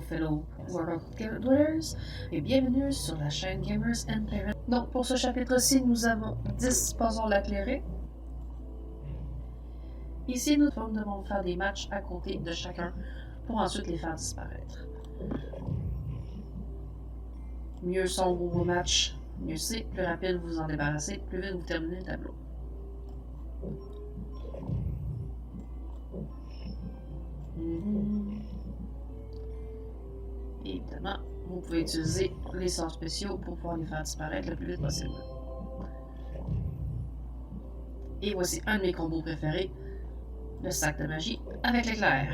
fellow World Dwellers et bienvenue sur la chaîne Gamers and Parents. Donc pour ce chapitre-ci, nous avons 10 puzzles à clairer. Ici, nous devons faire des matchs à côté de chacun pour ensuite les faire disparaître. Mieux sont vos matchs, mieux c'est, plus rapide vous vous en débarrassez, plus vite vous terminez le tableau. Et évidemment, vous pouvez utiliser les sorts spéciaux pour pouvoir les faire disparaître le plus vite possible. Et voici un de mes combos préférés, le sac de magie avec l'éclair,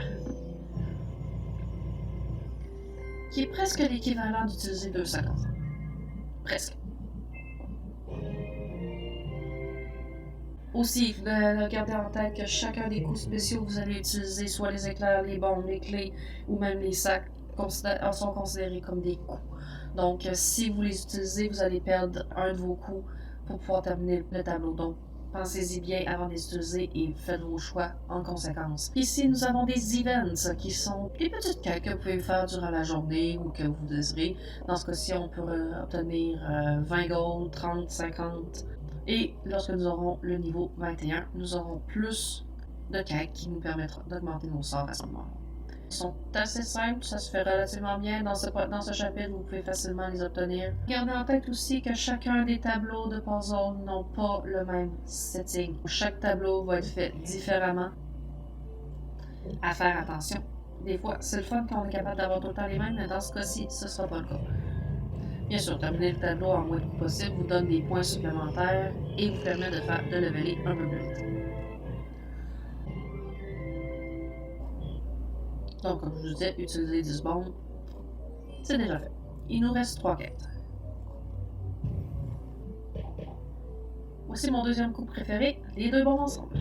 qui est presque l'équivalent d'utiliser 250. Presque. Aussi, gardez en tête que chacun des coups spéciaux que vous allez utiliser, soit les éclairs, les bombes, les clés ou même les sacs, sont considérés comme des coups. Donc, si vous les utilisez, vous allez perdre un de vos coups pour pouvoir terminer le tableau. Donc, pensez-y bien avant de les utiliser et faites vos choix en conséquence. Ici, nous avons des events qui sont des petites quêtes que vous pouvez faire durant la journée ou que vous désirez. Dans ce cas-ci, on peut obtenir 20 gold, 30, 50. Et lorsque nous aurons le niveau 21, nous aurons plus de quêtes qui nous permettront d'augmenter nos sorts à ce moment-là. Ils sont assez simples, ça se fait relativement bien. Dans ce chapitre, vous pouvez facilement les obtenir. Gardez en tête aussi que chacun des tableaux de puzzle n'ont pas le même setting. Chaque tableau va être fait différemment. À faire attention. Des fois, c'est le fun quand on est capable d'avoir tout le temps les mêmes, mais dans ce cas-ci, ce ne sera pas le cas. Bien sûr, terminer le tableau en moins de coups possible vous donne des points supplémentaires et vous permet de leveler un peu plus vite. Donc, comme je vous disais, utiliser 10 bombes, c'est déjà fait. Il nous reste 3 quêtes. Voici mon deuxième coup préféré, les 2 bombes ensemble.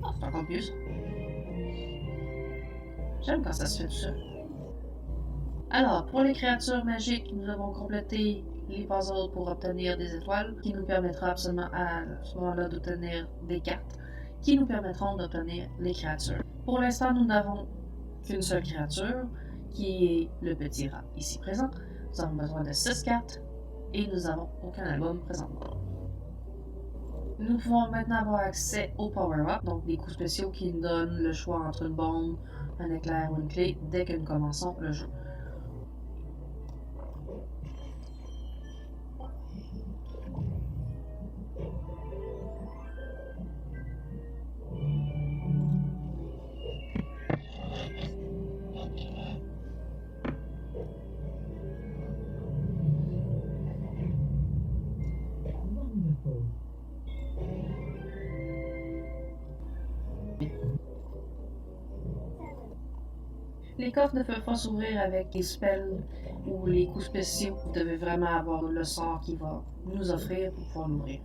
Oh, c'est encore mieux ça. J'aime quand ça se fait tout seul. Alors, pour les créatures magiques, nous avons complété les puzzles pour obtenir des étoiles, qui nous permettra absolument à ce moment-là d'obtenir des cartes, qui nous permettront d'obtenir les créatures. Pour l'instant, nous n'avons qu'une seule créature, qui est le petit rat ici présent. Nous avons besoin de 6 cartes, et nous n'avons aucun album présentement. Nous pouvons maintenant avoir accès au power-up, donc des coups spéciaux qui nous donnent le choix entre une bombe, un éclair ou une clé dès que nous commençons le jeu. Les coffres ne peuvent pas s'ouvrir avec les spells ou les coups spéciaux. Vous devez vraiment avoir le sort qui va nous offrir pour pouvoir l'ouvrir.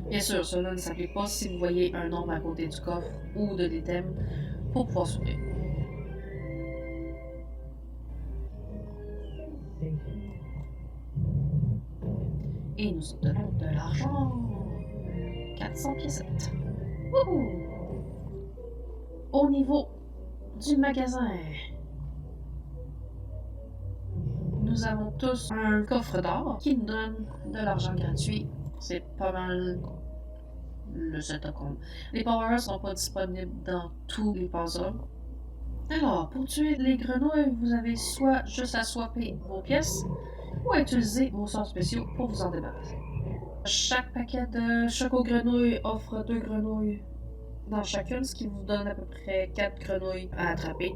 Bien sûr, cela ne s'applique pas si vous voyez un nombre à côté du coffre ou de l'item pour pouvoir s'ouvrir. Et nous obtenons de l'argent! 400 piécettes. Wouhou! Au niveau du magasin, nous avons tous un coffre d'or qui nous donne de l'argent gratuit. C'est pas mal le setup. Les powers ne sont pas disponibles dans tous les puzzles. Alors, pour tuer les grenouilles, vous avez soit juste à swapper vos pièces ou à utiliser vos sorts spéciaux pour vous en débarrasser. Chaque paquet de choco-grenouilles offre 2 grenouilles dans chacune, ce qui vous donne à peu près 4 grenouilles à attraper.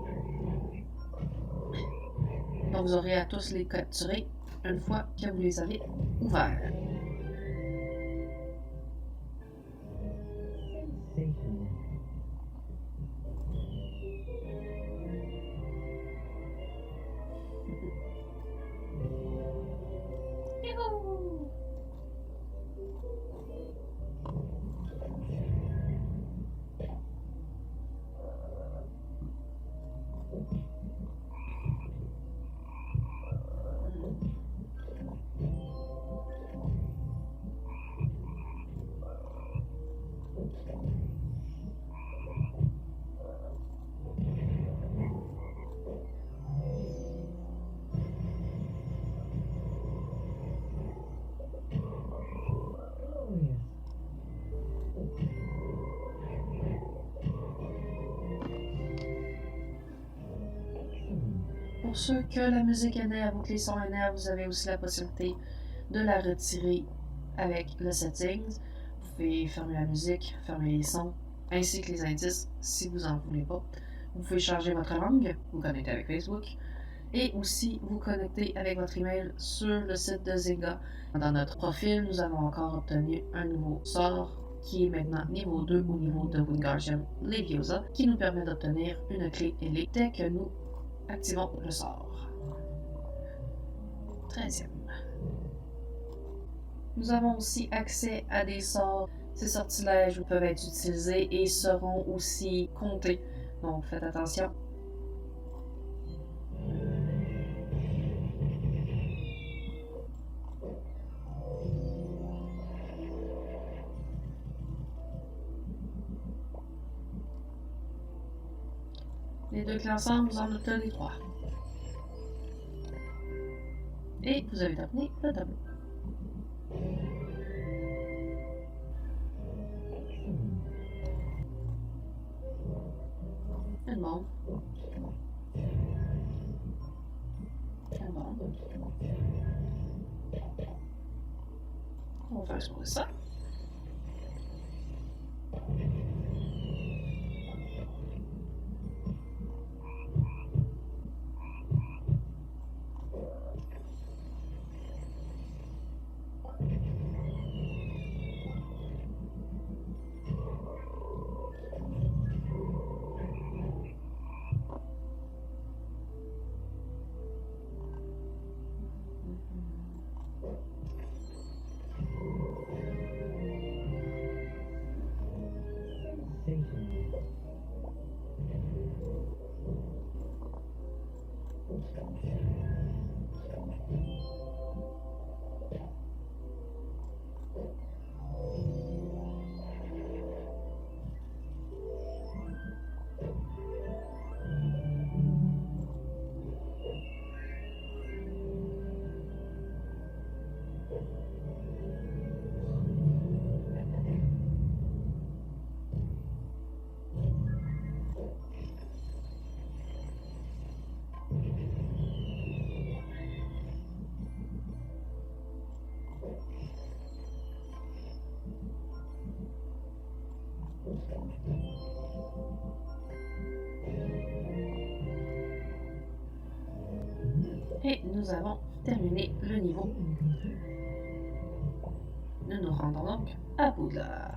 Donc vous aurez à tous les capturer une fois que vous les avez ouverts. pour ceux que la musique énerve ou que les sons énervent, vous avez aussi la possibilité de la retirer avec le settings. Vous pouvez fermer la musique, fermer les sons, ainsi que les indices si vous n'en voulez pas. Vous pouvez changer votre langue, vous connecter avec Facebook et aussi vous connecter avec votre email sur le site de Zynga. Dans notre profil, nous avons encore obtenu un nouveau sort qui est maintenant niveau 2 au niveau de Wingardium Leviosa, qui nous permet d'obtenir une clé ailée dès que nous activons le sort. 13e. Nous avons aussi accès à des sorts. Ces sortilèges peuvent être utilisés et seront aussi comptés. Donc faites attention. Les deux clés ensemble, vous en obtenez 3. Et vous avez terminé le tableau. Une bombe. Une bombe. On va faire exploser ça. Et nous avons terminé le niveau. Nous nous rendons donc à Poudlard.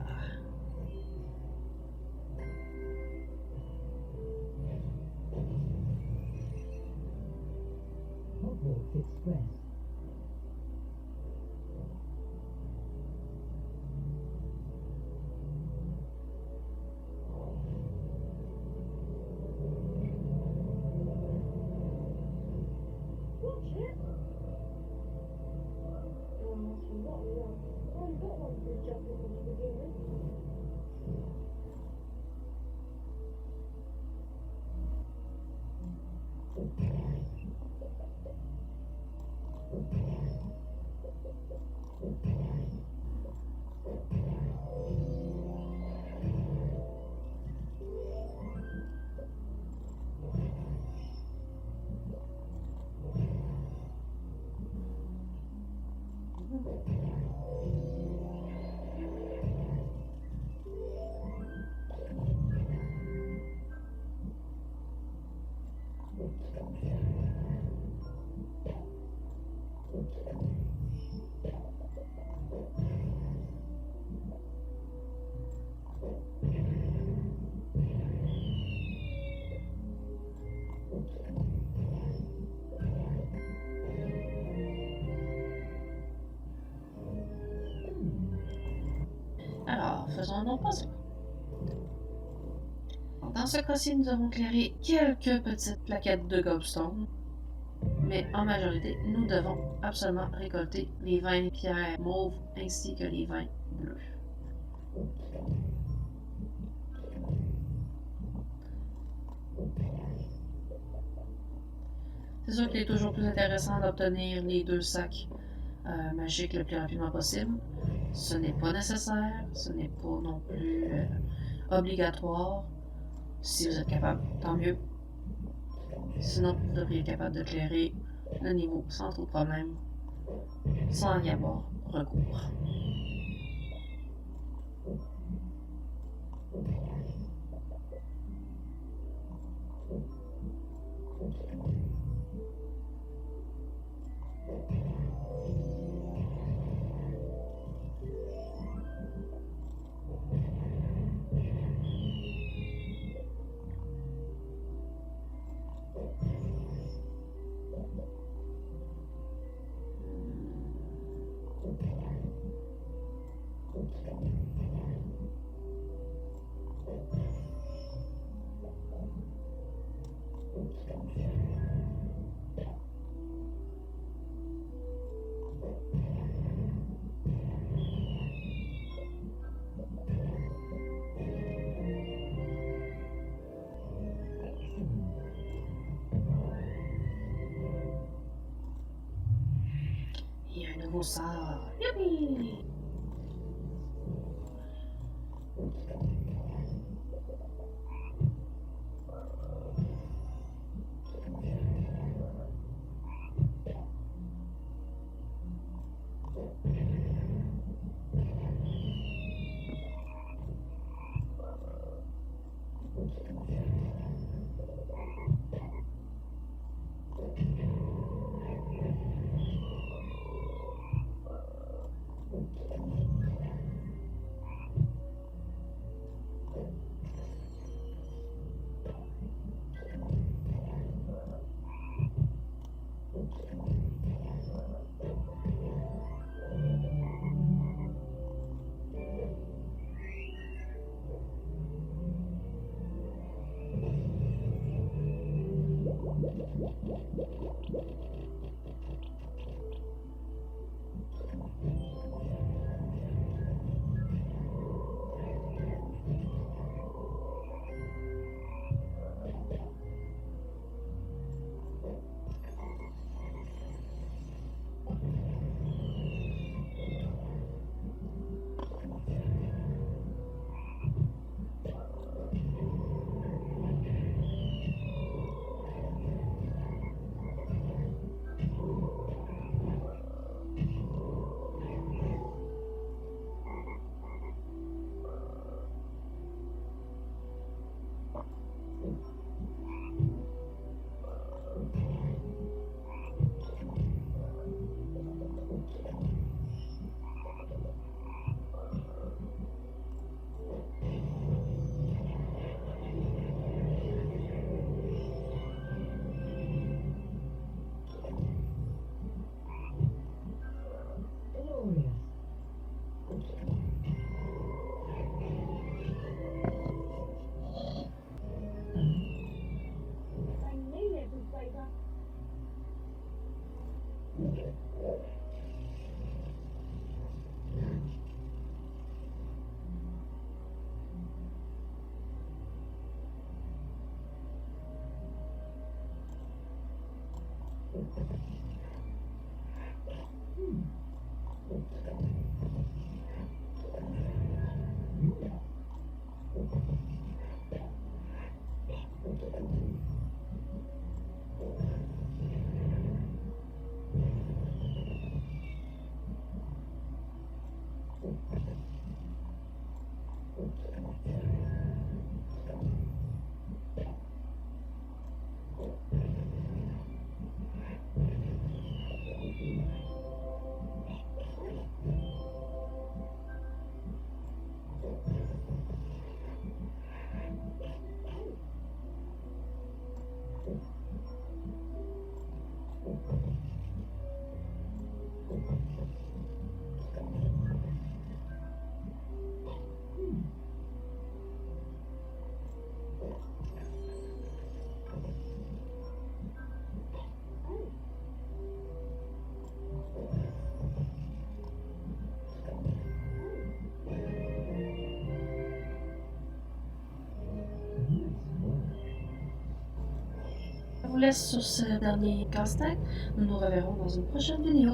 Alors, faisons donc pas ça. Dans ce cas-ci, nous avons éclairé quelques petites plaquettes de gobstone, mais en majorité, nous devons absolument récolter les 20 pierres mauves ainsi que les 20 bleus. C'est sûr qu'il est toujours plus intéressant d'obtenir les 2 sacs magiques le plus rapidement possible. Ce n'est pas nécessaire, ce n'est pas non plus obligatoire. Si vous êtes capable, tant mieux. Sinon, vous devriez être capable de clairer le niveau sans trop de problème, sans y avoir recours. Et un nouveau sort. Youpi! Je vous laisse sur ce dernier casse-tête. Nous nous reverrons dans une prochaine vidéo.